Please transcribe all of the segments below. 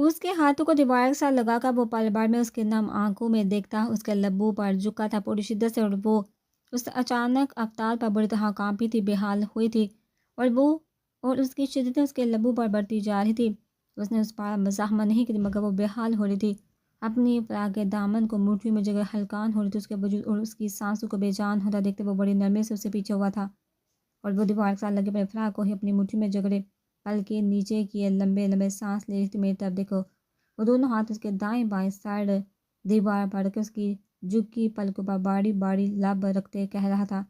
اس کے ہاتھوں کو دیوار کے ساتھ لگا کر وہ پل بھر میں اس کے نم آنکھوں میں دیکھتا، اس کے لبوں پر جھکا تھا پوری شدت سے، اور وہ اس اچانک افطار پر بری طرح کانپی تھی، بے حال ہوئی تھی، اور اس کی شدتیں اس کے لبوں پر بڑھتی جا رہی تھی۔ اس نے اس پر مزاحمت نہیں کی مگر وہ بے حال ہو رہی تھی، اپنی فراق کے دامن کو مٹھی میں جگہ ہلکان ہو رہی تھی، اس کے وجود اور اس کی سانسوں کو بے جان ہوتا دیکھتے وہ بڑی نرمی سے اسے پیچھے ہوا تھا، اور وہ دیوار کے ساتھ لگے اپنے فراق کو ہی اپنی مٹھی میں جگڑے پل کے نیچے کیے لمبے لمبے سانس لے رہی تھی۔ میری طرف دیکھو، وہ دونوں ہاتھ اس کے دائیں بائیں سائڈ دیوار پر رکھ کے اس کی جھکی پلکوں پر باری باری لب رکھتے کہہ رہا تھا۔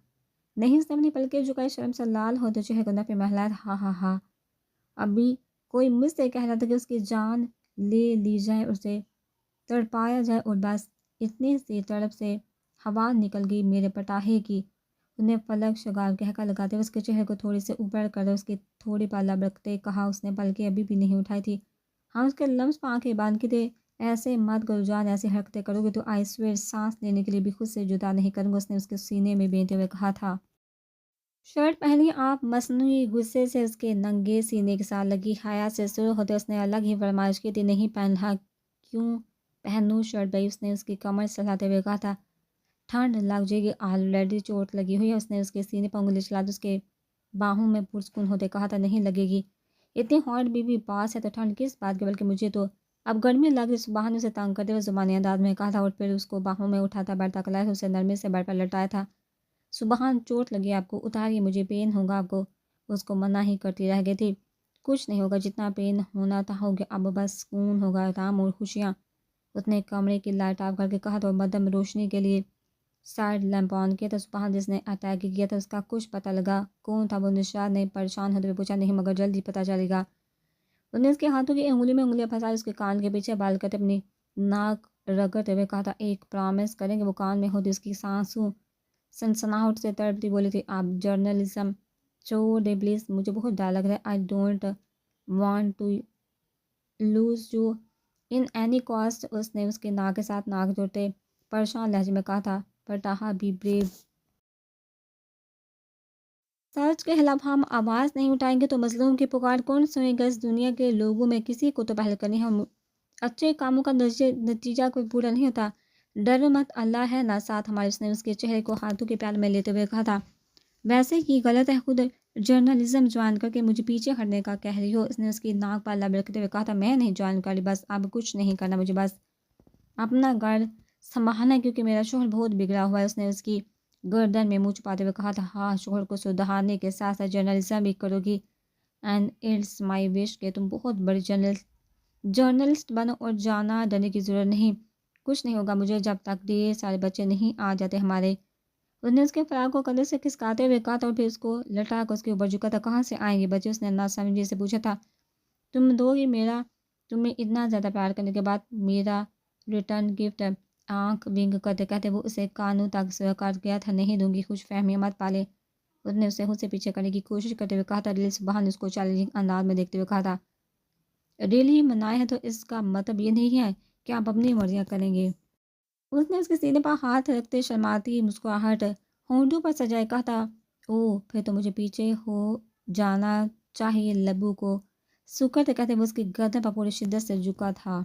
نہیں، اس نے اپنی پلکیں جھکائی، شرم سے لال ہوتے چہرے کو نفی میں ہلایا تھا۔ ہاں ہاں ہاں، ابھی کوئی مجھ سے کہہ رہا تھا کہ اس کی جان لے لی جائے، اسے تڑپایا جائے، اور بس اتنی سی تڑپ سے ہوا نکل گئی میرے پٹاہے کی۔ انہیں فلک شگاف کہکا لگاتے ہوئے اس کے چہرے کو تھوڑی سے اوپر کر اس کی تھوڑی پر لب رکھتے کہا۔ اس نے پلکیں ابھی بھی نہیں اٹھائی تھی، ہاں اس کے لمس پر آنکھیں باندھ کے تھے۔ ایسے مت کرو جان، ایسی حرکتیں کرو گے تو آئی سویر سانس لینے کے لیے بھی خود سے جدا نہیں کروں گا، اس نے اس کے سینے میں بینتے ہوئے کہا تھا۔ شرٹ پہنی آپ، مصنوعی غصے سے اس کے ننگے سینے کے ساتھ لگی حیا سے سرخ ہوتے اس نے الگ ہی فرمائش کی تھی۔ نہیں پہنا؟ کیوں پہنوں شرٹ بھائی، اس نے اس کی کمر سہلاتے ہوئے کہا تھا۔ ٹھنڈ لگ جائے گی، آلریڈی چوٹ لگی ہوئی ہے، اس نے اس کے سینے پر انگلی چلا اس کے باہوں میں پرسکون ہوتے کہا تھا۔ نہیں لگے گی، اتنی ہاٹ بی بی پاس ہے تو ٹھنڈ کس بات کی، بلکہ مجھے تو اب گرمی لگ رہی۔ سبحان نے اسے تنگ کرتے ہوئے زبانی انداز میں کہا تھا، اور پھر اس کو باہوں میں اٹھاتا بڑھتا کلایا اسے نرمی سے بڑھ پر لٹایا تھا۔ سبحان، چوٹ لگی آپ کو، اتاریے، مجھے پین ہوگا آپ کو، اس کو منع ہی کرتی رہ گئی تھی۔ کچھ نہیں ہوگا، جتنا پین ہونا تھا ہو گیا، اب بس سکون ہوگا، آرام اور خوشیاں، اس نے کمرے کی لائٹ آف کر کے کہا تھا، اور مدم روشنی کے لیے سائڈ لیمپ آن کیا تھا۔ سبحان جس نے اٹیک کیا تھا اس کا کچھ پتہ لگا؟ کون تھا وہ؟ نشاد نے پریشان ہوتے ہوئے پوچھا۔ نہیں مگر جلدی پتہ چلے گا۔ انہوں نے اس کے ہاتھوں کی انگلی میں انگلیاں پھنسا اس کے کان کے پیچھے بال کرتے اپنی ناک رگڑتے ہوئے کہا تھا۔ ایک پرامس کریں کہ وہ کان میں ہوتی، اس کی سانسوں سنسناہٹ سے تڑپتی بولی تھی۔ آپ جرنلزم چھوڑ دیں پلیز، مجھے بہت ڈر لگ رہا ہے۔ I don't want to lose you in any cost, اس نے اس کے ناک کے ساتھ ناک جوڑتے پریشان لہجے میں کہا تھا۔ پٹاہا بی بریو، سچ کے خلاف ہم آواز نہیں اٹھائیں گے تو مظلوم کی پکار کون سنے گا؟ اس دنیا کے لوگوں میں کسی کو تو پہل کرنی ہے، اچھے کاموں کا نتیجہ کوئی پورا نہیں ہوتا۔ ڈر مت، اللہ ہے نا ساتھ ہمارے، اس نے اس کے چہرے کو ہاتھوں کے پیال میں لیتے ہوئے کہا تھا۔ ویسے ہی غلط ہے، خود جرنلزم جوائن کر کے مجھے پیچھے ہٹنے کا کہہ رہی ہو، اس نے اس کی ناک پر لب رکھتے ہوئے کہا تھا۔ میں نہیں جوائن کر رہی، بس اب کچھ نہیں کرنا مجھے، بس اپنا گھر سنبھالنا ہے کیونکہ میرا شوہر بہت بگڑا ہوا ہے، اس نے اس کی گردن میں منہ چھپاتے ہوئے کہا تھا۔ ہاں، شوہر کو سدھارنے کے ساتھ ساتھ جرنلزم بھی کرو گی، اینڈ اٹس مائی وش کہ تم بہت بڑی جرنلسٹ بنو، اور جانا ڈرنے کی ضرورت نہیں، کچھ نہیں ہوگا مجھے جب تک ڈھیر سارے بچے نہیں آ جاتے ہمارے۔ اس نے اس کے فراق کو کندھے سے کھسکاتے ہوئے کہا تھا، اور پھر اس کو لٹا کر اس کے اوپر جھکا تھا۔ کہاں سے آئیں گے بچے، اس نے ناسمجھی سے پوچھا تھا۔ تم دو گی میرا، تمہیں اتنا زیادہ پیار کرنے کے بعد میرا ریٹرن گفٹ، آنکھ ونگ کرتے کہتے وہ اسے کانوں تک کر گیا تھا۔ نہیں دوں گی، خوش فہمیاں مت پالے، اس نے اسے خود سے پیچھے کرنے کی کوشش کرتے ہوئے کہا تھا۔ ریلی، سبحان نے اس کو چیلنجنگ انداز میں دیکھتے ہوئے کہا تھا۔ ریلی منائے ہے تو اس کا مطلب یہ نہیں ہے کہ آپ اپنی مرضیاں کریں گے، اس نے اس کے سینے پر ہاتھ رکھتے شرماتی مسکراہٹ ہونٹوں پر سجائے کہا تھا۔ اوہ، پھر تو مجھے پیچھے ہو جانا چاہیے، لبوں کو سکڑتے کہتے وہ اس کی گردن پر پوری شدت سے جھکا تھا۔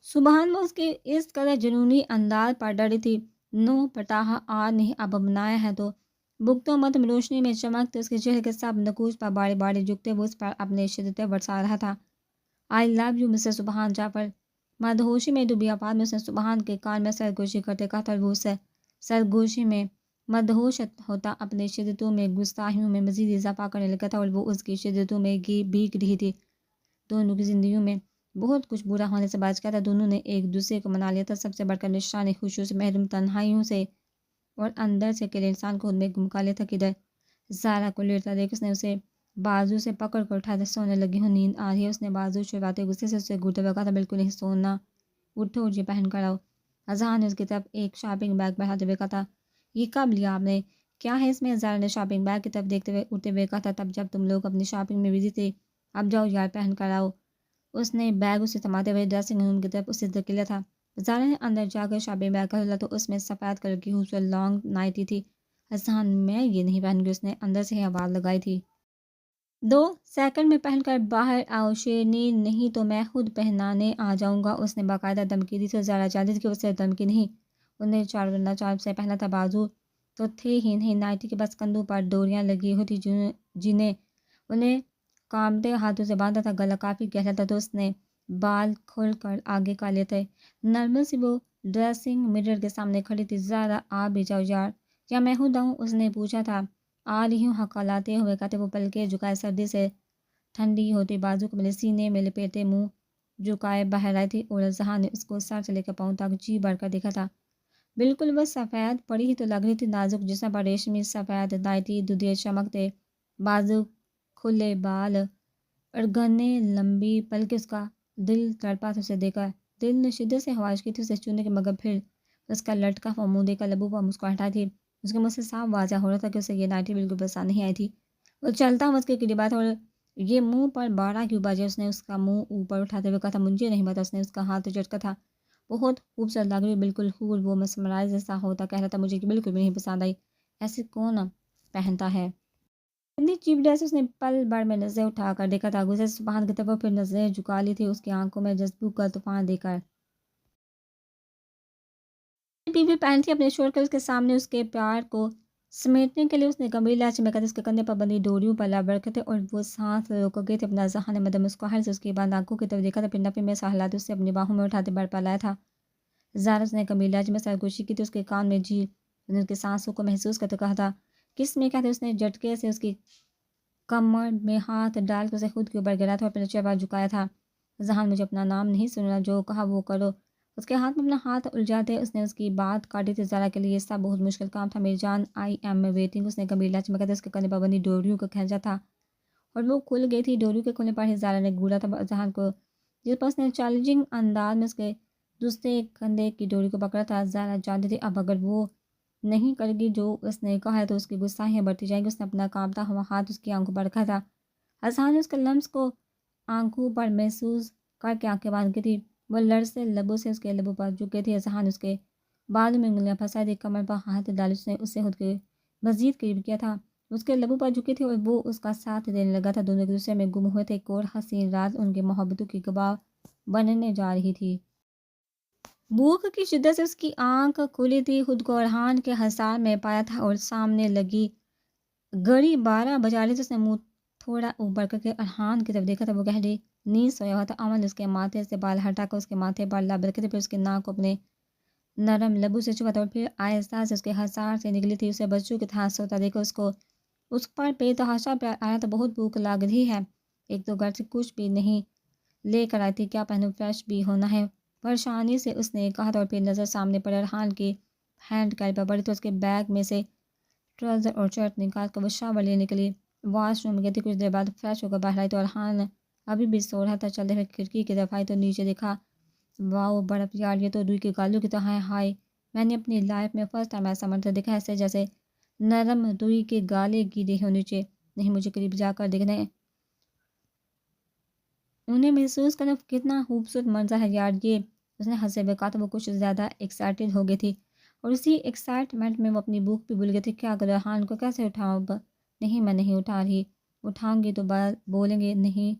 سبحان، وہ اس کے اس قدر جنونی انداز پر ڈری تھی۔ نو پٹاہا، آج نہیں، اب بنایا ہے تو۔ بھگتوں مدم روشنی میں چمکتے اس کے چہرے کے سب نقوش پر باری باری جھکتے وہ اس پر اپنے شدتیں برسا رہا تھا۔ آئی لو یو مسٹر سبحان جعفر، مدہوشی میں ڈوبی آواز میں اس نے سبحان کے کان میں سرگوشی کرتے کہا تھا، اور وہ اسے سرگوشی میں مدہوش ہوتا اپنے شدتوں میں گستاخیوں میں مزید اضافہ کرنے لگا تھا، اور وہ اس کی شدتوں میں بھیگ رہی تھی۔ دونوں کی زندگیوں میں بہت کچھ برا ہونے سے بچ گیا تھا، دونوں نے ایک دوسرے کو منا لیا تھا، سب سے بڑھ کر نشانی خوشیوں سے محروم، تنہائیوں سے، اور اندر سے اکیلے انسان کو خود میں گم کا لیا تھا۔ کدھر زارا کو لیٹتا دیکھ اس نے اسے بازو سے پکڑ کر اٹھایا تھا۔ سونے لگی ہوں، نیند آ رہی ہے، اس نے بازو چھڑواتے غصے سے اسے گھورتے ہوئے کہا تھا۔ بالکل نہیں، سونا، اٹھو اور یہ پہن کر آؤ۔ اذہان نے اس کی طرف ایک شاپنگ بیگ بڑھاتے ہوئے کہا تھا۔ یہ کب لیا آپ نے؟ کیا ہے اس میں؟ زارا نے شاپنگ بیگ کی طرف دیکھتے ہوئے اٹھتے ہوئے کہا تھا۔ تب جب تم لوگ اپنی شاپنگ میں بزی تھے، اب جاؤ یار، پہن کر آؤ۔ اس نے بیگ اسے تھماتے ہوئے ڈریسنگ روم کی طرف اسے دھکیلا تھا۔ زارا نے اندر جا کر شاپنگ بیگ کھولا تو اس میں سفید کلر کی خوبصورت لانگ نائٹی تھی۔ اذہان، میں یہ نہیں پہنوں گی، اس نے اندر سے ہی آواز لگائی تھی۔ 2 سیکنڈ میں پہن کر باہر آؤ شیرنی، نہیں تو میں خود پہنانے آ جاؤں گا، اس نے باقاعدہ دھمکی دی تھی۔ زارا چاہتی تھی کہ اس سے دھمکی نہیں، انہیں چاربندہ چارپ سے پہنا تھا، بازو تو تھے ہی نہیں، نائٹی کے بس کندھوں پر ڈوریاں لگی ہوتی جنہیں انہیں کامتے ہاتھوں سے باندھا تھا، گلا کافی گہرا تھا تو اس نے بال کھول کر آگے کا لیے تھے۔ نرمل سی وہ ڈریسنگ مرر کے سامنے کھڑی تھی۔ زارا آ بھی جاؤ یار، کیا میں خود آؤں؟ اس نے پوچھا تھا۔ آ رہی ہوں، ہکلاتے ہوئے کہتے وہ پلکیں جھکائے، سردی سے ٹھنڈی ہوتی بازو کو میرے سینے میں لپیٹے منہ جھکائے باہر آئی تھی، اور ذہان نے اس کو سر سے لے کر پاؤں تک جی بھر کر دیکھا تھا۔ بالکل وہ سفید پڑی ہی تو لگ رہی تھی، نازک جسم پر ریشمی سفید نائٹی، دودھے چمکتے بازو، کھلے بال اور گھنے لمبی پلکیں۔ اس کا دل تڑپا تھا اسے دیکھ کر، دل نے شدت سے خواہش کی تھی اسے چھونے کی، مگر پھر اس کا لٹکا ہوا منہ دیکھ کر لبوں پر مسکراہٹ تھی۔ اس کے منہ سے صاف واضح ہو رہا تھا کہ اسے یہ نائٹی بالکل پسند نہیں آئی تھی۔ وہ چلتا ہوا اس کے قریب آیا تھا، اور یہ منہ پر بارہ کیوں بجے؟ اس نے اس کا منہ اوپر اٹھاتے ہوئے کہا تھا۔ مجھے نہیں پتا، اس نے اس کا ہاتھ جھٹکا تھا۔ بہت خوبصورت لگ رہی، بالکل حور، وہ مسمرائز جیسا ہوتا کہہ رہا تھا، مجھے بالکل بھی نہیں پسند آئی، ایسے کون پہنتا ہے؟ اتنی چیپ ڈریس؟ اس نے پل بھر میں نظریں اٹھا کر دیکھا تھا، گزرے سبحان کی طرف، پھر نظریں جھکا لی تھی اس کی آنکھوں میں جذبوں کا طوفان دے کر۔ بیوی پہنتی اپنے شوہر کے، اس کے سامنے اس کے پیار کو سمیٹنے کے لیے اس نے گمبھیر لہجے میں کہا، اس کے کندھے پر بندھی ڈوریوں پر لب رکھے تھے، اور وہ سانس روک گئے تھے۔ اپنا ذہن مدم مسکراہٹ سے اس کی بند آنکھوں کی طرف دیکھا تھا، پھر نفی میں سہلاتے اسے اپنی باہوں میں اٹھاتے بڑھ پا لایا تھا۔ زارا اس نے گمبھیر لہجے میں سرگوشی کی تھی، اس کے کان میں جی اس کے سانسوں کو محسوس کرتے کہا تھا، کس میں کہتے؟ اس نے جھٹکے سے اس کی کمر میں ہاتھ ڈال کر اسے خود کے اوپر گرا تھا اور اپنا چہرہ جھکایا تھا۔ ذہان، مجھے اپنا نام نہیں سننا، جو کہا وہ کرو۔ اس کے ہاتھ میں اپنا ہاتھ الجھاتے اس نے اس کی بات کاٹی تھی، زارا کے لیے یہ سب بہت مشکل کام تھا۔ میری جان، آئی ایم ویٹنگ، اس نے گمبھیر لہجے میں کہتے، اس کے کندھے پر بندھی ڈوریوں کا کھینچا تھا اور وہ کھل گئی تھی۔ ڈوریوں کے کھلنے پر ہی زارا نے گھورا تھا ذہان کو، جس پر اس نے چیلنجنگ انداز میں اس کے دوسرے کندھے کی ڈوری کو پکڑا تھا۔ زارا جانتی تھی اب اگر وہ نہیں کرے گی جو اس نے کہا ہے تو اس کی غصائیاں بڑھتی جائیں گی۔ اس نے اپنا کانپتا ہوا ہاتھ اس کی آنکھوں پر رکھا تھا، اذہان نے اس کے لمس کو آنکھوں پر محسوس کر کے آنکھیں باندھ کی تھی۔ وہ لرزتے لبوں سے اس کے لبوں پر جھکے تھی، اذہان اس کے بالوں میں انگلیاں پھنسائی تھی، کمر پر ہاتھ ڈالے اس نے اسے خود کے مزید قریب کیا تھا، اس کے لبوں پر جھکی تھی اور وہ اس کا ساتھ دینے لگا تھا۔ دونوں ایک دوسرے میں گم ہوئے تھے، ایک اور حسین راز ان کی محبتوں کی گواہ بننے جا رہی تھی۔ بھوک کی شدت سے اس کی آنکھ کھلی تھی، خود کو ارحان کے حصار میں پایا تھا اور سامنے لگی گھڑی 12 بجا رہی تھی۔ اس نے منہ تھوڑا اوپر کر کے ارحان کی طرف دیکھا تھا، وہ گہری نیند سویا ہوا تھا، امن اس کے ماتھے سے بال ہٹا کر اس کے ماتھے پر لب رکھے تھے، پھر اس کے ناک کو اپنے نرم لبوں سے چھپا تھا اور پھر آہستہ سے اس کے حصار سے نکلی تھی۔ اسے بچوں کی طرح سوتا دیکھ کر اس کو اس پر بے تحاشا پیار آیا تھا۔ بہت بھوک لگ رہی ہے، ایک تو گھر سے کچھ بھی نہیں لے کر آئی تھی، کیا پہنوں؟ فریش بھی ہونا ہے، پریشانی سے اس نے کہا تھا، اور پھر نظر سامنے پڑے ارحان کی ہینڈ کیری پر پڑی تو اس کے بیگ میں سے ٹراؤزر اور شرٹ نکال کر وہ شاور لینے کے لیے واش روم گئی تھی۔ کچھ دیر بعد فریش ہو کر باہر آئی تو ارحان ابھی بھی سو رہا تھا۔ چلتے ہوئے کھڑکی کی طرف آئی تو نیچے دیکھا، واؤ برف یار، یہ تو روئی کے گالوں کی طرح ہے، ہائے میں نے اپنی لائف میں فرسٹ ٹائم ایسا منظر دیکھا، ایسے جیسے نرم روئی کے گالے گرے ہوں نیچے، نہیں مجھے قریب جا کر دیکھنے انہیں محسوس کرنا کتنا خوبصورت منظر ہے یار یہ، اس نے ہنسے ہوئے کہا تو وہ کچھ زیادہ ایکسائٹڈ ہو گئی تھی، اور اسی ایکسائٹمنٹ میں وہ اپنی بھوک بھی بھول گئی تھی۔ کیا کرو ارحان کو کیسے اٹھاؤں اب؟ نہیں میں نہیں اٹھا رہی، اٹھاؤں گی تو بولیں گے نہیں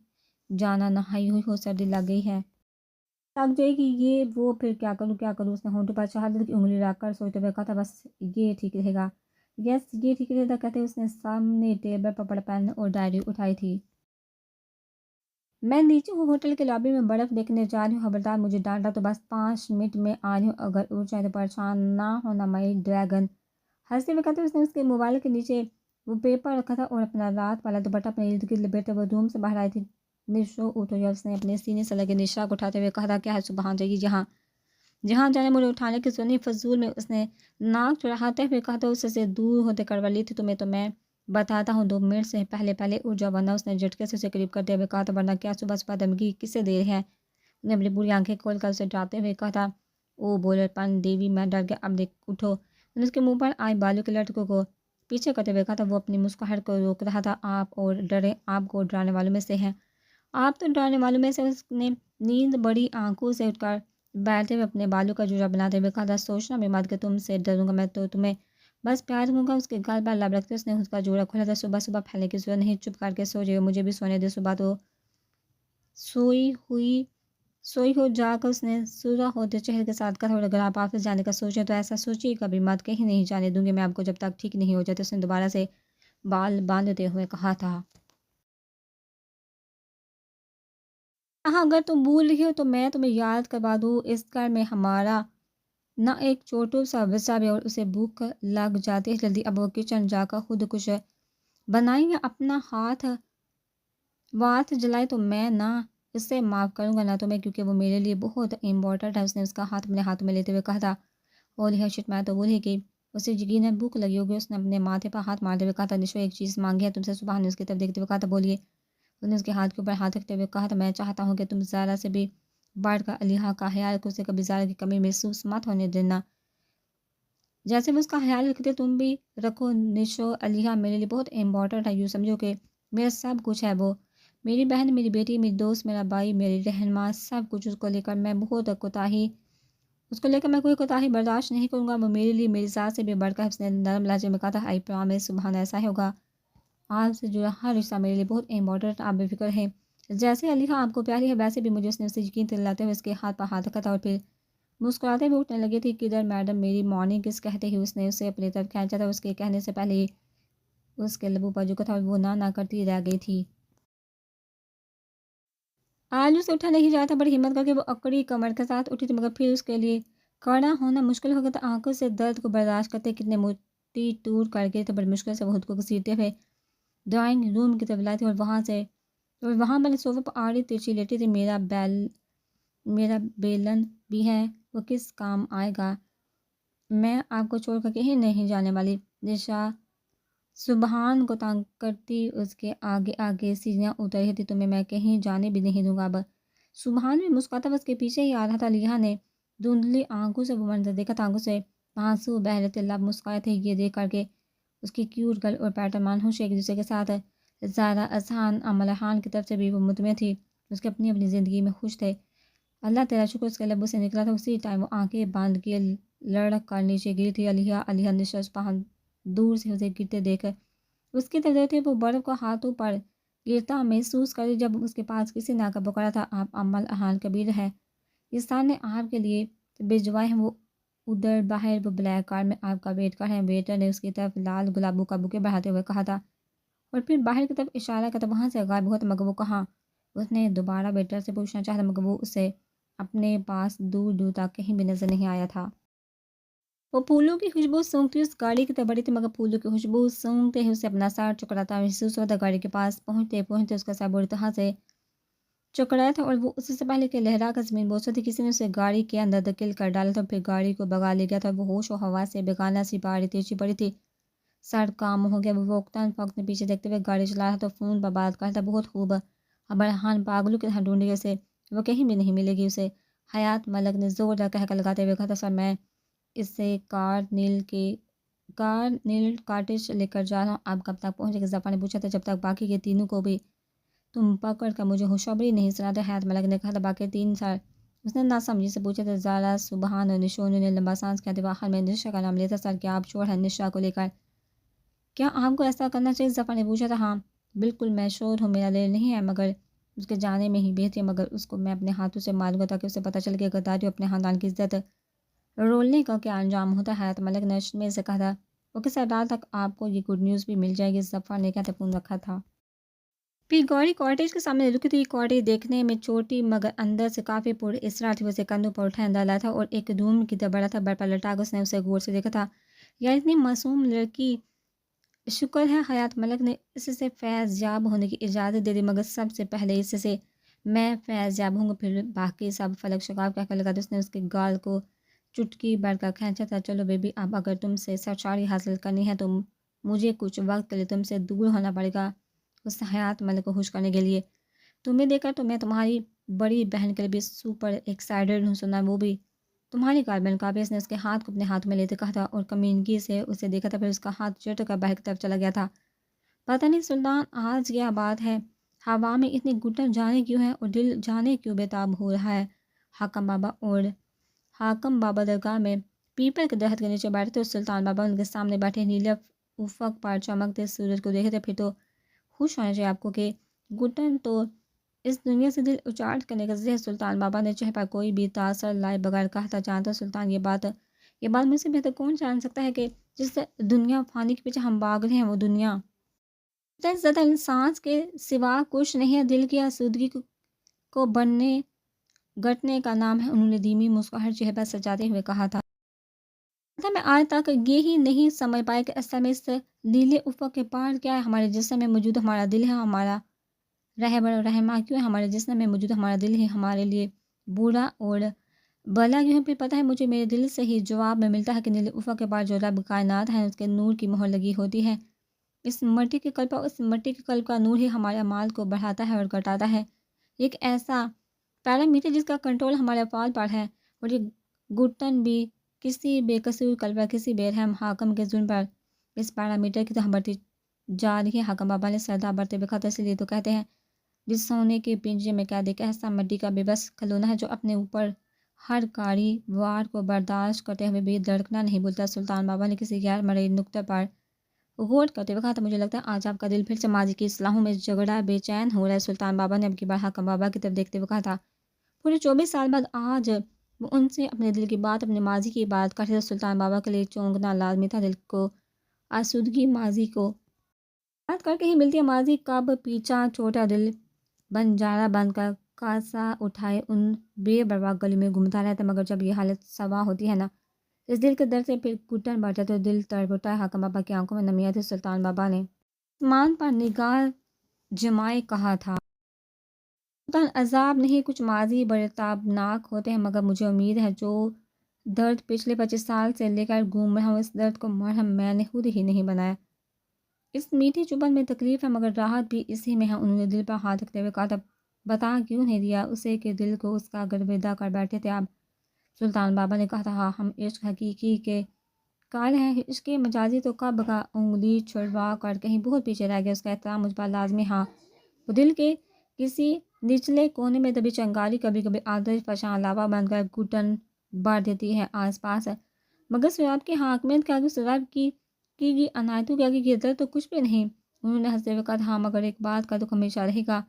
جانا، نہائی ہوئی ہو، سردی لگ گئی ہے، لگ جائے گی یہ وہ، پھر کیا کروں کیا کروں؟ اس نے ہونٹوں پر شہادت کی انگلی رکھ کر سوچتے ہوئے کہا تھا، بس یہ ٹھیک رہے گا، یس یہ ٹھیک رہے گا کہتے اس نے سامنے ٹیبل پر پڑا پین اور ڈائری اٹھائی تھی۔ میں نیچے ہوں، ہوٹل کے لابی میں برف دیکھنے جا رہی ہوں، خبردار مجھے ڈانٹا تو بس 5 منٹ میں آ رہی ہوں، اگر اٹھ جائے تو پریشان نہ ہونا مائی ڈریگن، ہنستے ہوئے کہتے اس نے اس کے موبائل کے نیچے وہ پیپر رکھا تھا اور اپنا رات والا دوپٹہ اپنے ارد گرد لپیٹے وہ روم سے باہر آئی تھی۔ نشو اٹھو یا، اس نے اپنے سینے سے لگے نشا کو اٹھاتے ہوئے کہا تھا، کیا ہے صبح جائیے جہاں جانے مجھے اٹھانے کی سنی فضول میں، اس نے ناک چڑھاتے ہوئے کہا تھا، اس سے دور ہوتے کروا لی تھی تمہیں تو میں بتاتا ہوں 2 منٹ سے پہلے اٹھ جاؤ ورنہ، اس نے جھٹکے سے اسے قریب کرتے ہوئے کہا تھا، ورنہ کیا صبح صبح دھمکی کس سے دے رہے ہیں؟ اس نے اپنی بری آنکھیں کھول کر اسے ڈراتے ہوئے کہا تھا، او بولر پن دیوی میں ڈر گیا، اب دیکھ اٹھو۔ اس نے اس کے منہ پر آئے بالوں کے لٹکوں کو پیچھے کرتے ہوئے کہا تھا، وہ اپنی مسکراہٹ کو روک رہا تھا، آپ اور ڈرے، آپ کو ڈرانے والوں میں سے ہیں، آپ تو ڈرانے والوں میں سے۔ اس نے نیند بڑی آنکھوں سے اٹھ کر بیٹھتے ہوئے اپنے بالوں کا جوڑا بناتے ہوئے کہا تھا، سوچنا بھی مت کہ تم سے ڈروں گا، میں تو تمہیں بس پیار ہوگا۔ اس کے گال پر لب رکھتے اس نے اس کا جوڑا کھولا تھا۔ صبح صبح پھیلے کی ضرورت نہیں، چپ کر کے سو جائے، مجھے بھی سونے دے، صبح تو سوئی ہو جا کر اس نے صبح ہوتے چہرے کے ساتھ کہا، اور اگر آپ آفس جانے کا سوچیں تو ایسا سوچیے کبھی مت، کہیں نہیں جانے دوں گی میں آپ کو جب تک ٹھیک نہیں ہو جاتے، اس نے دوبارہ سے بال باندھتے ہوئے کہا تھا۔ ہاں اگر تم بھول رہی ہو تو میں تمہیں یاد کروا دوں، اس گھر میں ہمارا نہ ایک چھوٹو سا وسا بھی، اور اسے بھوک لگ جاتی ہے جلدی اب وہ کچن جا کر خود کچھ بنائیں یا اپنا وات جلائے تو میں نہ اسے معاف کروں گا نہ تمہیں، کیونکہ وہ میرے لیے بہت امپورٹنٹ ہے۔ اس نے اس کا ہاتھ اپنے ہاتھ میں لیتے ہوئے کہا تھا، اولی ہرشت میں تو بولی کہ اسے یقیناً بھوک لگی ہوگی۔ اس نے اپنے ماتھے پر ہاتھ مارتے ہوئے کہا تھا، نشو ایک چیز مانگی ہے تم سے، صبح نے اس کی طرف دیکھتے ہوئے کہا تھا، بولیے۔ اس نے اس کے ہاتھ کے اوپر ہاتھ رکھتے ہوئے کہا تھا، میں چاہتا ہوں کہ تم زارا سے بھی بڑھ کر علیحہ کا خیال رکھو، اسے کبھی زارا کی کمی محسوس مت ہونے دینا، جیسے وہ اس کا خیال رکھتے تم بھی رکھو۔ نشو علیحہ میرے لیے بہت امپورٹنٹ ہے، یوں سمجھو کہ میرا سب کچھ ہے، وہ میری بہن، میری بیٹی، میری دوست، میرا بھائی، میری رہنما، سب کچھ۔ اس کو لے کر میں کوئی کوتاہی برداشت نہیں کروں گا، وہ میرے لیے میری ذات سے بھی بڑھ کر۔ اس نے نرم لہجے میں کہا تھا، آئی پرامس سبحان ایسا ہی ہوگا، آپ سے جڑا ہر رشتہ میرے لیے بہت امپورٹنٹ، آپ بے فکر ہیں، جیسے علیحہ آپ کو پیاری ہے ویسے بھی مجھے۔ اس نے اسے یقین دلاتے ہوئے اس کے ہاتھ پر ہاتھ رکھا تھا اور پھر مسکراتے ہوئے اٹھنے لگی تھی۔ کدھر میڈم میری مارننگ کس کہتے ہی اس نے اسے اپنی طرف کھینچا تھا، اس کے کہنے سے پہلے ہی اس کے لبوں پر جھکا تھا اور وہ نہ کرتی رہ گئی تھی۔ آج اسے اٹھا نہیں جاتا، بڑی ہمت کر کے وہ اکڑی کمر کے ساتھ اٹھی تھی، مگر پھر اس کے لیے کھڑا ہونا مشکل ہو گیا تھا۔ آنکھوں سے درد کو برداشت کرتے کتنے موٹی ٹور کر گئے تھے، بڑی مشکل سے وہ خود کو گھسیٹتے ہوئے ڈرائنگ روم کی طرف لائی تھی، اور وہاں میں نے صوفے پر آڑی ترچھی لیٹی تھی۔ میرا بیلن بھی ہے، وہ کس کام آئے گا، میں آپ کو چھوڑ کر کہیں نہیں جانے والی۔ نشا سبحان کو تنگ کرتی اس کے آگے آگے سیڑھیاں اتر رہی تھی، تمہیں میں کہیں جانے بھی نہیں دوں گا اب۔ سبحان بھی مسکراتا اس کے پیچھے ہی آ رہا تھا۔ علیحہ نے دھندلی آنکھوں سے وہ منظر دیکھا تھا، آنکھوں سے آنسو بہہ رہے تھے، لب مسکرائے تھے یہ دیکھ کر کے اس کی کیوٹ گرل اور پیٹر مانہوش ایک دوسرے کے ساتھ۔ زارا اذہان عملہان کی طرف سے بھی وہ مطمئن تھی، اس کے اپنی زندگی میں خوش تھے۔ اللہ تیرا شکر، اس کے لبوں سے نکلا تھا۔ اسی ٹائم وہ آنکھیں باندھ کے لڑک کر نیچے گری تھی۔ علیحہ نشست پہن دور سے اسے گرتے دیکھ اس کی طرف تھے، وہ برف کو ہاتھوں پر گرتا محسوس کر جب اس کے پاس کسی نے آ کر پکڑا تھا، آپ عمل احان کبیر ہے، یہ سارے آپ کے لیے بھجوائے ہیں، وہ ادھر باہر وہ بلیک کار میں آپ کا ویٹ کر رہے ہیں۔ ویٹر نے اس کی طرف لال گلابوں کا بوکے بڑھاتے ہوئے کہا تھا اور پھر باہر کی طرف اشارہ کرتا وہاں سے غائب ہوا تھا، مگر وہ کہاں؟ اس نے دوبارہ ویٹر سے پوچھنا چاہا مگر وہ اسے اپنے پاس دور دور تک کہیں بھی نظر نہیں آیا تھا۔ وہ پھولوں کی خوشبو سونگتی اس گاڑی کی طرف بڑھی تھی، مگر پھولوں کی خوشبو سونگتے ہی اسے اپنا سر چکراتا محسوس ہوتا۔ گاڑی کے پاس پہنچتے پہنچتے اس کا سر بری طرح سے چکرایا تھا اور وہ اس سے پہلے کہ لہرا کر زمین بوسا تھی، کسی نے اسے گاڑی کے اندر دھکیل کر ڈالا تھا، پھر گاڑی کو بگا لے گیا تھا۔ وہ ہوش و حواس سے بیگانہ سی پہاڑی تیزی پڑی تھی، سر کام ہو گیا۔ وہ وقتاً فوقتاً پیچھے دیکھتے ہوئے گاڑی چلا رہا تھا، فون پر بات کرتا، بہت خوب، اب ارحان پاگلوں کی طرح ڈھونڈی اسے، وہ کہیں بھی نہیں ملے گی اسے۔ حیات ملک نے زوردار کہکا لگاتے ہوئے کہا تھا، سر میں اسے کارنیل کاٹیج لے کر جا رہا ہوں، آپ کب تک پہنچے گے؟ ظفر نے پوچھا تھا، جب تک باقی کے تینوں کو بھی تم پکڑ کر مجھے خوشخبری نہیں سناتے۔ حیات ملک نے کہا تھا، باقی 3 سال؟ اس نے ناسمجھی سے پوچھا تھا۔ زارا سبحان اور نشو نے لمبا سانس کیا تھا، آخر میں نشا کا نام لیا تھا۔ سر کیا آپ شور ہیں نشا کو لے کر؟ کیا آپ کو ایسا کرنا چاہیے؟ ظفر نے پوچھا تھا۔ ہاں بالکل، میں شور ہوں، میرا دل نہیں ہے، مگر اس کے جانے میں ہی بہتری، مگر اس کو میں اپنے ہاتھوں سے ماروں گا تاکہ اسے پتہ چلے کہ غداری اور اپنے خاندان کی عزت رولنے کا کیا انجام ہوتا ہے۔ حیات ملک نے اشمے سے کہا تھا، اوکے سر، رات تک آپ کو یہ گڈ نیوز بھی مل جائے گی۔ ظفر نے کہتے فون رکھا تھا۔ پھر گوری کاٹیج کے سامنے رکی تھی۔ کاٹیج دیکھنے میں چھوٹی مگر اندر سے کافی پر اسرار تھی۔ اسے کندھوں پر اٹھایا ڈالا تھا اور ایک روم کی طرف بڑھا تھا، بر پر لٹا کر اس نے اسے غور سے دیکھا تھا، یار اتنی معصوم لڑکی، شکر ہے حیات ملک نے اس سے فیض یاب ہونے کی اجازت دے دی، مگر سب سے پہلے اس سے میں فیض یاب ہوں گا، پھر باقی سب۔ فلک شکار کہہ کر لگا تو اس نے اس کے گال کو چٹکی بڑھ کر کھینچا تھا۔ چلو بیبی، اب اگر تم سے سچائی حاصل کرنی ہے تو مجھے کچھ وقت کے لیے تم سے دور ہونا پڑے گا، اس حیات ملک کو خوش کرنے کے لیے۔ تمہیں دیکھ کر تو میں تمہاری بڑی بہن کے لیے بھی سپر ایکسائٹڈ ہوں، سنا وہ بھی تمہاری کاربن کاپی۔ اس نے اس کے ہاتھ کو اپنے ہاتھ میں لیتے کہا تھا اور کمینگی سے اسے دیکھا تھا، پھر اس کا ہاتھ چٹ کر باہر کی طرف چلا گیا تھا۔ پتہ نہیں سلطان، آج کیا بات ہے، ہوا میں اتنی گٹن جانے کیوں ہے اور دل جانے کیوں بےتاب ہو رہا ہے۔ حاکم بابا درگاہ میں پیپل کے درخت کے نیچے بیٹھے تھے، سلطان بابا ان کے سامنے بیٹھے نیلے افق پر چمکتے سورج کو دیکھے تھے۔ پھر تو خوش ہونا چاہیے آپ کو کہ گٹن تو اس دنیا سے دل اچاٹ کرنے کا ذہن سلطان بابا نے چہرے پر کوئی بھی تاثر لائے بغیر کہا تھا، جانتا سلطان یہ بات مجھ سے بہتر کون جان سکتا ہے کہ جس دنیا فانی کے پیچھے ہم بھاگ رہے ہیں وہ دنیا زیادہ انسان کے سوا کچھ نہیں ہے، دل کی آسودگی کو بننے گٹنے کا نام ہے۔ انہوں نے دھیمی مسکراہٹ چہرے پر سجاتے ہوئے کہا تھا، میں آج تک یہ ہی نہیں سمجھ پایا کہ اصل میں اس نیلے افق کے پار کیا ہے۔ ہمارے جسم میں موجود ہمارا دل ہے، ہمارا رہبر و رہنما کیوں ہے؟ ہمارے جسم میں موجود ہمارا دل ہے ہمارے لیے برا اور بھلا کیوں ہے؟ پھر پتہ ہے مجھے میرے دل سے ہی جواب میں ملتا ہے کہ نیلے افق کے پار جو رب کائنات ہے اس کے نور کی مہر لگی ہوتی ہے۔ اس مٹی کے قلب پر اس مٹی کے قلب کا نور ہی ہمارے اعمال کو بڑھاتا ہے اور گھٹاتا ہے، ایک ایسا پیرامیٹر جس کا کنٹرول ہمارے افعال پر ہے، اور یہ گھٹن بھی کسی بے قصور قلب پر، کسی بے رحم حاکم کے ظلم پر اس پیرامیٹر کی طرح بڑھتی جا رہی ہے۔ حاکم بابا نے سردار بڑھتے ہوئے کہا، اس لیے تو کہتے ہیں جس سونے کے پنجرے میں قید ایک ایسا مٹی کا بے بس کھلونا ہے جو اپنے اوپر ہر کاری وار کو برداشت کرتے ہوئے بھی دھڑکنا نہیں بھولتا۔ سلطان بابا نے کسی غیر مرئی نقطہ پر غور کرتے ہوئے کہا تھا، مجھے لگتا ہے آج آپ کا دل پھر سے ماضی کی اصلاحوں میں جھگڑا بے چین ہو رہا ہے۔ سلطان بابا نے اب کی بار حاکم بابا کی طرف دیکھتے ہوئے کہا تھا، پورے 24 سال بعد آج وہ ان سے اپنے دل کی بات، اپنے ماضی کی بات کرتے تھے۔ سلطان بابا کے لیے چونکنا لازمی تھا، دل کو آسودگی ماضی کو بات کر کے ہی ملتی ہے۔ ماضی کب پیچھا چھوٹا دل بنجارا بند کر کاسا اٹھائے ان بے بروا گلیوں میں گھومتا رہتا ہے، مگر جب یہ حالت سوا ہوتی ہے نا، اس دل کے درد سے پھر گھٹن بڑھ جاتے، دل تڑپ اٹھتا ہے۔ حاکم بابا کی آنکھوں میں نمی آئی تھی۔ سلطان بابا نے آسمان پر نگاہ جمائے کہا تھا، سلطان عذاب نہیں، کچھ ماضی بڑے تابناک ہوتے ہیں، مگر مجھے امید ہے جو درد پچھلے 25 سال سے لے کر گھوم رہا ہوں، اس درد کو مرہم میں نے خود ہی نہیں بنایا۔ اس میٹھی چبھن میں تکلیف ہے مگر راحت بھی اسی میں ہے۔ انہوں نے دل پر ہاتھ رکھتے ہوئے کہا تھا، بتا کیوں نہیں دیا اسے کہ دل کو اس کا گرویدہ کر بیٹھے تھے آپ؟ سلطان بابا نے کہا تھا، ہاں ہم عشق حقیقی کے قائل ہیں، عشق مجازی تو کب کا انگلی چھڑوا کر کہیں بہت پیچھے رہ گیا، اس کا احترام مجھ پر لازمی۔ ہاں وہ دل کے کسی نچلے کونے میں دبی چنگاری کبھی کبھی آتش فشاں لاوا بن کر گھٹن بھر دیتی ہے آس پاس، مگر سراب کی حاکمیت کے آگے سراب کی گئی عنایتوں کے آگے یہ تو کچھ بھی نہیں۔ انہوں نے ہنستے ہوئے کہا، ہاں مگر ایک بات کا دکھ ہمیشہ رہے گا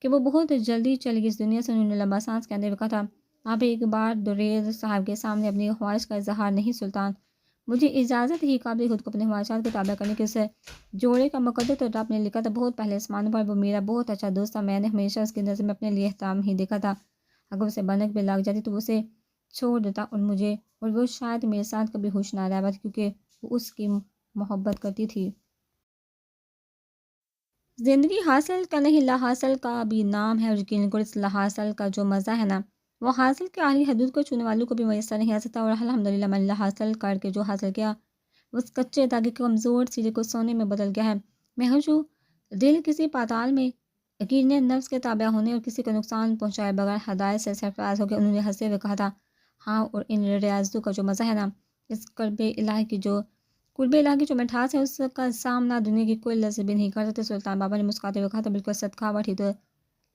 کہ وہ بہت جلدی چلی گئی اس دنیا سے۔ انہوں نے لمبا سانس کہتے ہوئے کہا تھا، آپ ایک بار دوریز صاحب کے سامنے اپنی خواہش کا اظہار نہیں سلطان، مجھے اجازت ہی قابل خود کو اپنے خواہشات کے تابع کرنے کے اس جوڑے کا مقدر تو رب نے لکھا تھا بہت پہلے آسمانوں پر، وہ میرا بہت اچھا دوست تھا، میں نے ہمیشہ اس کی نظر میں اپنے لیے احترام ہی دیکھا تھا، اگر اسے بنک بھی لگ جاتی تو اسے چھوڑ دیتا اور وہ شاید میرے ساتھ کبھی خوش نہ رہ پاتی کیونکہ وہ اس کی محبت کرتی تھی۔ زندگی حاصل کا نہیں لا حاصل کا بھی نام ہے، اور یقیناً اس لا حاصل کا جو مزہ ہے نا وہ حاصل کے آخری حدود کو چھونے والوں کو بھی میسر نہیں آ سکتا، اور الحمدللہ میں نے لا حاصل کر کے جو حاصل کیا اس کچے داغے کمزور سیرے کو سونے میں بدل گیا ہے۔ میں جو دل کسی پاتال میں گرنے نفس کے تابع ہونے اور کسی کو نقصان پہنچائے بغیر ہدایت سے سرفراز ہو گیا۔ انہوں نے ہنستے ہوئے کہا تھا، ہاں اور ان ریاضتوں کا جو مزہ ہے نا، اس قرب الہی کی جو مٹھاس ہے، اس کا سامنا دنیا کی کوئی لذت بھی نہیں کر سکتے۔ سلطان بابا نے مسکراتے ہوئے کہا تھا، بالکل صدقہ ہی تو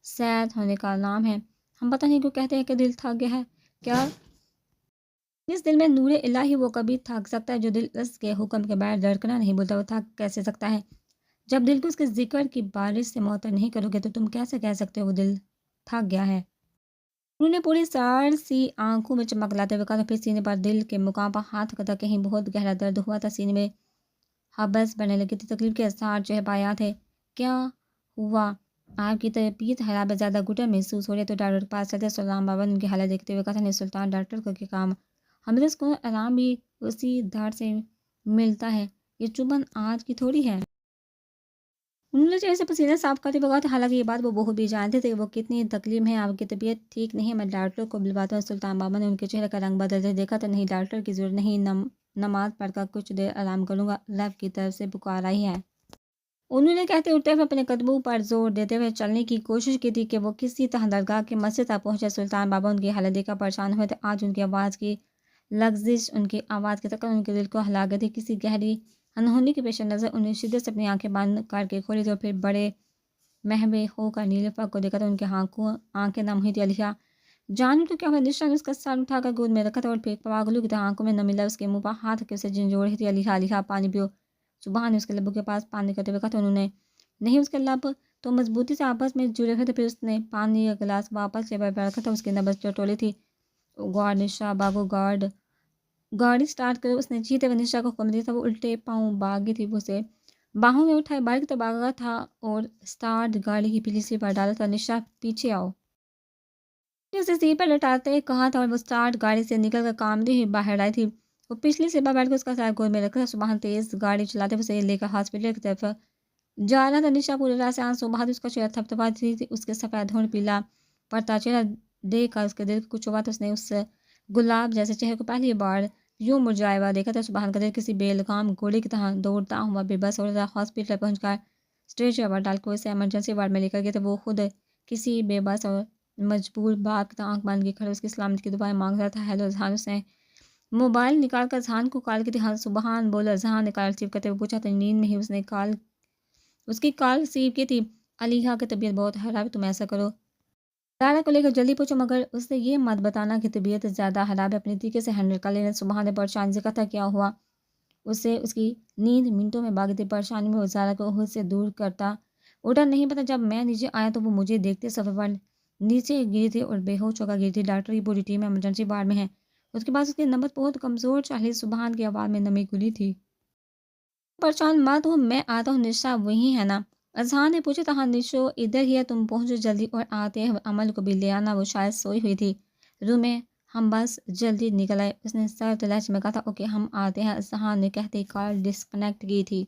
سید ہونے کا نام ہے۔ ہم پتہ نہیں کیوں کہتے ہیں کہ دل تھک گیا ہے، کیا جس دل میں نور الہی وہ کبھی تھک سکتا ہے؟ جو دل اس کے حکم کے بغیر دھڑکنا نہیں بولتا وہ تھک کیسے سکتا ہے؟ جب دل کو اس کے ذکر کی بارش سے معطر نہیں کرو گے تو تم کیسے کہہ سکتے ہو وہ دل تھک گیا ہے؟ انہوں نے پوری سار سی آنکھوں میں چمک لاتے ہوئے کہا تھا، پھر سینے پر دل کے مقام پر ہاتھ رکھا تھا، کہیں بہت گہرا درد ہوا تھا، سینے میں حبس بننے لگی تھی، تکلیف کے اثار چہرے پر آیا تھے۔ کیا ہوا؟ آپ کی طبیعت خراب ہے، زیادہ گھٹن محسوس ہو رہی ہے تو ڈاکٹر کے پاس چلتے۔ سلطان بابا نے ان کی حالت دیکھتے ہوئے کہا تھا، نہیں سلطان، ڈاکٹر کو کیا کام، ہمیں اس کو آرام بھی اسی دھڑ سے ملتا ہے، یہ چبھن آج کی تھوڑی ہے۔ انہوں نے چہرے سے پسینہ صاف کرتے ہوئے کہا تھا، حالانکہ یہ بات وہ بہت بھی جانتے تھے کہ وہ کتنی تکلیف ہے، آپ کی طبیعت ٹھیک نہیں ہے، میں ڈاکٹر کو بلواتا ہوں۔ سلطان بابا نے ان کے چہرے کا رنگ بدلتے دیکھا تھا، نہیں ڈاکٹر کی ضرورت نہیں، نماز پڑھ کر کچھ دیر آرام کروں گا، رب کی طرف سے پکار آئی ہے۔ انہوں نے کہتے اٹھتے ہوئے اپنے قدموں پر زور دیتے ہوئے چلنے کی کوشش کی تھی کہ وہ کسی طرح درگاہ کے مسجد تک پہنچے۔ سلطان بابا ان کی حالت دیکھ کر پریشان ہوئے تھے، آج ان کی آواز کی لغزش، ان کی آواز کی تکن ان کے دل کو ہلا گئی تھی۔ کسی گہری انہونی کے پیش نظر انہوں نے شدت سے اپنی آنکھیں بند کر کے کھولی تھی اور پھر بڑے محبے ہو کر نیلے فلک کو دیکھا تھا، ان کی آنکھیں نم ہوئی تھی۔ علیہ جانو تو کیا ہوا، نشا نے اس کا سر اٹھا کر گود میں رکھا تھا اور پھر پاگلوں کی طرح آنکھوں میں نمی لا اس کے منہ پر ہاتھ رکھ کے اسے جھنجھوڑ رہی تھی۔ علیحا علیحا پانی پیو۔ سبحان نے اس کے لبوں کے پاس پانی کرتے ہوئے کہا تو انہوں نے نہیں، اس کے لب تو مضبوطی سے آپس میں جڑے ہوئے تھے۔ پھر اس نے پانی کا گلاس واپس ٹیبل پر رکھا تھا، اس کی نبض ٹٹولی تھی۔ گارڈ نشا بھاگو، گاڑی سٹارٹ کرو، اس نے چیتے ہوئے نشا کو حکم دیا تھا۔ وہ الٹے پاؤں بھاگی تھی، وہ اسے باہوں میں اٹھائے باہر کی طرف بھاگا تھا اور سٹارٹ گاڑی کی پچھلی سیٹ پر ڈالا تھا۔ نشا پیچھے آؤ، اسے سیٹ پر لٹاتے کہا تھا اور وہ سٹارٹ گاڑی سے نکل کر کامدی ہوئی باہر آئی تھی۔ وہ پچھلی سیٹ پر بیٹھ کر اس کا سر گود میں رکھا تھا۔ سبحان تیز گاڑی چلاتے ہوئے اسے لے کر ہاسپٹل کی طرف جا رہا تھا۔ نشا پوری رات سے آنسو بہاتی اس کا چہرہ تھپتھپاتی تھی، اس کے سفید ہونٹ پیلا پڑتا چہرہ دیکھ کر اس کے دل کو کچھ ہوا تو اس نے اس گلاب جیسے چہرے کو پہلی بار یوں مرجھایا ہوا دیکھا تھا۔ سبحان کا دل کسی بے لگام گھوڑے کی طرح دوڑتا ہوا بے بس ہو رہا تھا۔ ہاسپٹل پہنچ کر اسٹریچر پر ڈال کر اسے ایمرجنسی وارڈ میں لے کر گیا تھا۔ وہ خود کسی بے بس اور مجبور باپ کی طرح آنکھ باندھ کے کھڑے اس کی سلامتی کی دعائیں مانگ رہا تھا۔ ہیلو اذہان، اس نے موبائل نکال کر اذہان کو کال کی تھی۔ ہاں سبحان بولا۔ اذہان نے کال ریسیو کرتے ہوئے پوچھا تو نیند میں ہی اس نے اس کی کال ریسیو کی تھی۔ علیحا کی طبیعت بہت خراب ہے، تم ایسا کرو لارا کو لے کر جلدی پوچھو، مگر اس سے یہ مت بتانا کہ طبیعت زیادہ خراب ہے، اپنی طریقے سے ہینڈل کر لینا۔ سبحان نے پریشانی سے کہا تھا کیا ہوا؟ اسے اس کی نیند منٹوں میں بھاگی تھی۔ پریشانی میں وہ زارا کو خود سے دور کرتا اٹھا، نہیں پتا جب میں نیچے آیا تو وہ مجھے دیکھتے صفحے پر نیچے گری تھی اور بے ہوش ہو کر گری تھی۔ ڈاکٹر کی پوری ٹیم ایمرجنسی وارڈ میں ہے، اس کے بعد اس کی نبض بہت کمزور چلی۔ سبحان کی آواز میں نمی گھلی تھی۔ پریشان مت ہو، میں آتا ہوں۔ نشا وہی ہے نا؟ اذہان نے پوچھا تھا۔ ہاں نشو ادھر ہی ہے، تم پہنچو جلدی اور آتے ہوئے عمل کو بھی لے آنا، وہ شاید سوئی ہوئی تھی روم میں، ہم بس جلدی نکل آئے۔ اس نے سرد لہجے میں کہا تھا اوکے ہم آتے ہیں۔ اذہان نے کہتے ہی کال ڈسکنیکٹ کی تھی۔